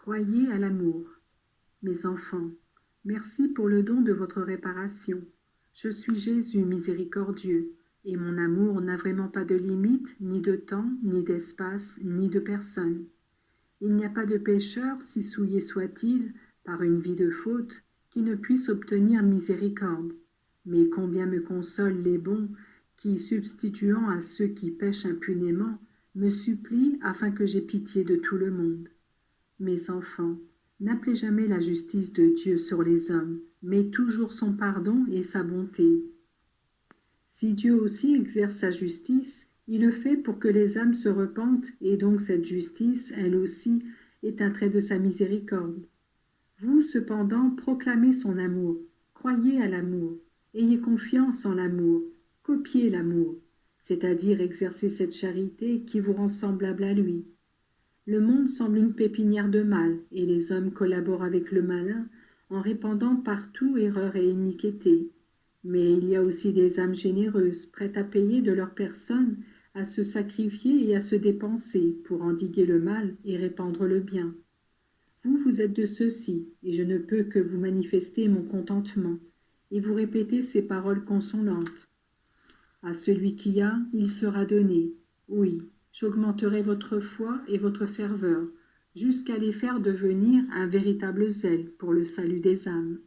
Croyez à l'amour. Mes enfants, merci pour le don de votre réparation. Je suis Jésus miséricordieux, et mon amour n'a vraiment pas de limite, ni de temps, ni d'espace, ni de personne. Il n'y a pas de pécheur, si souillé soit-il, par une vie de faute, qui ne puisse obtenir miséricorde. Mais combien me consolent les bons, qui, substituant à ceux qui pêchent impunément, me supplient afin que j'aie pitié de tout le monde. Mes enfants, n'appelez jamais la justice de Dieu sur les hommes, mais toujours son pardon et sa bonté. Si Dieu aussi exerce sa justice, il le fait pour que les âmes se repentent, et donc cette justice, elle aussi, est un trait de sa miséricorde. Vous, cependant, proclamez son amour, croyez à l'amour, ayez confiance en l'amour, copiez l'amour, c'est-à-dire exercez cette charité qui vous rend semblable à lui. Le monde semble une pépinière de mal, et les hommes collaborent avec le malin en répandant partout erreur et iniquité. Mais il y a aussi des âmes généreuses, prêtes à payer de leur personne, à se sacrifier et à se dépenser pour endiguer le mal et répandre le bien. Vous êtes de ceux-ci, et je ne peux que vous manifester mon contentement, et vous répéter ces paroles consolantes. À celui qui a, il sera donné. Oui, j'augmenterai votre foi et votre ferveur, jusqu'à les faire devenir un véritable zèle pour le salut des âmes.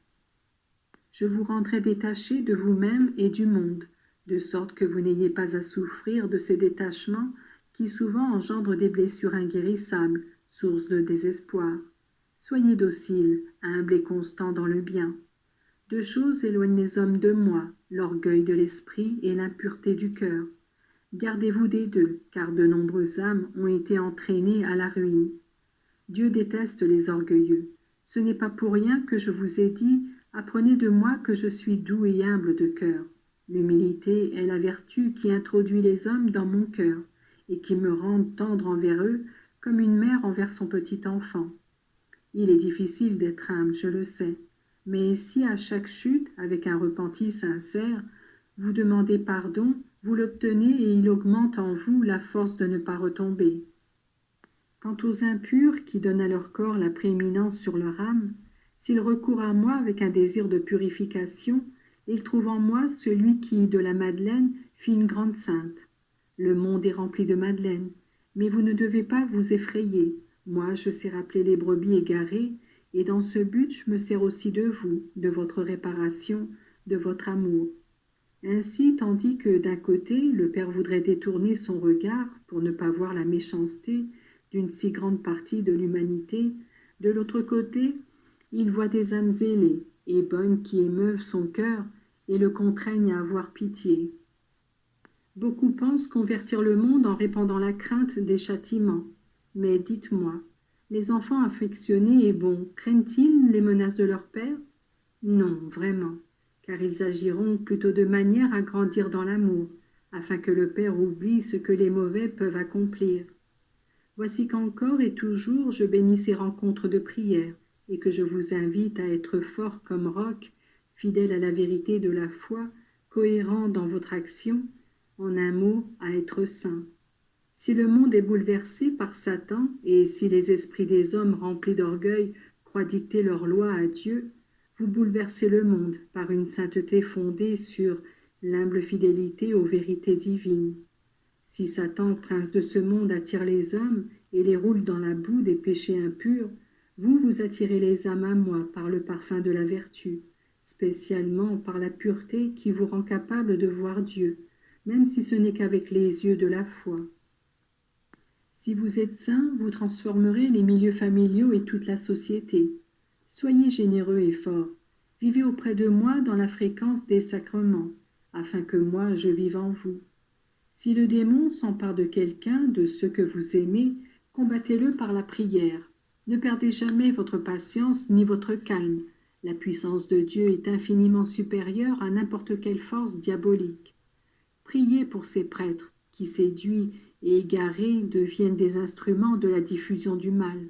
Je vous rendrai détachés de vous-même et du monde, de sorte que vous n'ayez pas à souffrir de ces détachements qui souvent engendrent des blessures inguérissables, source de désespoir. Soyez dociles, humbles et constants dans le bien. Deux choses éloignent les hommes de moi, l'orgueil de l'esprit et l'impureté du cœur. Gardez-vous des deux, car de nombreuses âmes ont été entraînées à la ruine. Dieu déteste les orgueilleux. Ce n'est pas pour rien que je vous ai dit « Apprenez de moi que je suis doux et humble de cœur ». L'humilité est la vertu qui introduit les hommes dans mon cœur et qui me rend tendre envers eux comme une mère envers son petit enfant. Il est difficile d'être humble, je le sais. Mais si à chaque chute, avec un repenti sincère, vous demandez pardon, vous l'obtenez et il augmente en vous la force de ne pas retomber. Quant aux impurs qui donnent à leur corps la prééminence sur leur âme, s'ils recourent à moi avec un désir de purification, ils trouvent en moi celui qui, de la Madeleine, fit une grande sainte. Le monde est rempli de Madeleines, mais vous ne devez pas vous effrayer. Moi, je sais rappeler les brebis égarées, et dans ce but, je me sers aussi de vous, de votre réparation, de votre amour. Ainsi, tandis que d'un côté, le Père voudrait détourner son regard pour ne pas voir la méchanceté d'une si grande partie de l'humanité, de l'autre côté, il voit des âmes zélées et bonnes qui émeuvent son cœur et le contraignent à avoir pitié. Beaucoup pensent convertir le monde en répandant la crainte des châtiments. Mais dites-moi, les enfants affectionnés et bons craignent-ils les menaces de leur père? Non, vraiment, car ils agiront plutôt de manière à grandir dans l'amour, afin que le père oublie ce que les mauvais peuvent accomplir. Voici qu'encore et toujours je bénis ces rencontres de prière, et que je vous invite à être forts comme roc, fidèles à la vérité de la foi, cohérents dans votre action, en un mot, à être saints. Si le monde est bouleversé par Satan, et si les esprits des hommes remplis d'orgueil croient dicter leur loi à Dieu, vous bouleversez le monde par une sainteté fondée sur l'humble fidélité aux vérités divines. Si Satan, prince de ce monde, attire les hommes et les roule dans la boue des péchés impurs, vous attirez les âmes à moi par le parfum de la vertu, spécialement par la pureté qui vous rend capable de voir Dieu, même si ce n'est qu'avec les yeux de la foi. Si vous êtes saints, vous transformerez les milieux familiaux et toute la société. Soyez généreux et forts. Vivez auprès de moi dans la fréquence des sacrements, afin que moi je vive en vous. Si le démon s'empare de quelqu'un, de ceux que vous aimez, combattez-le par la prière. Ne perdez jamais votre patience ni votre calme. La puissance de Dieu est infiniment supérieure à n'importe quelle force diabolique. Priez pour ces prêtres qui, séduits et égarés, deviennent des instruments de la diffusion du mal.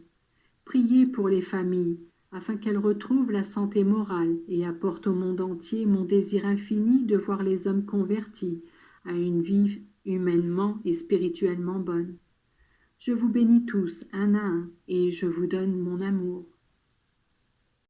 Priez pour les familles, afin qu'elles retrouvent la santé morale et apportent au monde entier mon désir infini de voir les hommes convertis à une vie humainement et spirituellement bonne. Je vous bénis tous un à un, et je vous donne mon amour.